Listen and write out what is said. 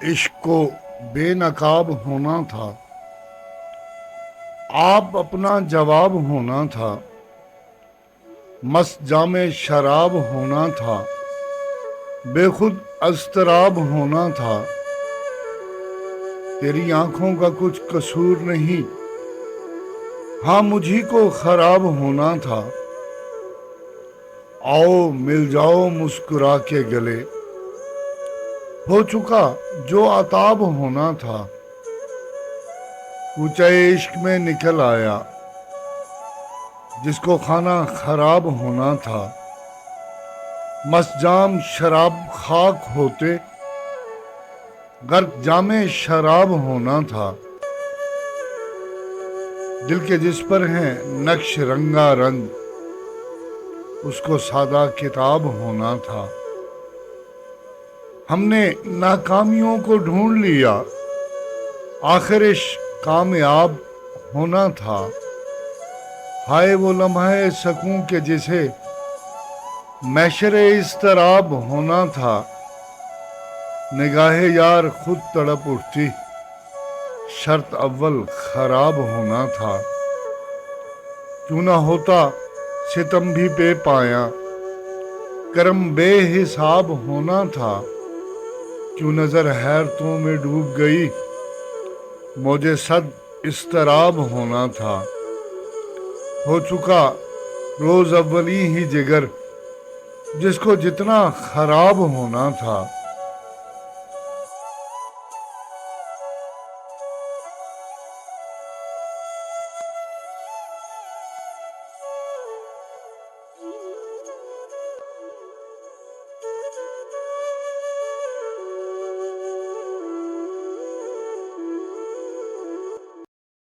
عشق کو بے نقاب ہونا تھا، آپ اپنا جواب ہونا تھا، مست جام شراب ہونا تھا، بے خود اضطراب ہونا تھا۔ تیری آنکھوں کا کچھ قصور نہیں، ہاں مجھی کو خراب ہونا تھا۔ آؤ مل جاؤ مسکرا کے گلے، ہو چکا جو عطاب ہونا تھا۔ کوچہ عشق میں نکل آیا جس کو کھانا خراب ہونا تھا، مست جام شراب خاک ہوتے غرق جام شراب ہونا تھا۔ دل کے جس پر ہیں نقش رنگا رنگ، اس کو سادہ کتاب ہونا تھا۔ ہم نے ناکامیوں کو ڈھونڈ لیا، آخر عشق کامیاب ہونا تھا۔ ہائے وہ لمحہ سکون کے جسے محشر اضطراب ہونا تھا۔ نگاہ یار خود تڑپ اٹھتی، شرط اول خراب ہونا تھا۔ کیوں نہ ہوتا ستم بھی بے پایا، کرم بے حساب ہونا تھا۔ کیوں نظر حیرتوں میں ڈوب گئی، موجے صد اضطراب ہونا تھا۔ ہو چکا روز اولی ہی جگر، جس کو جتنا خراب ہونا تھا۔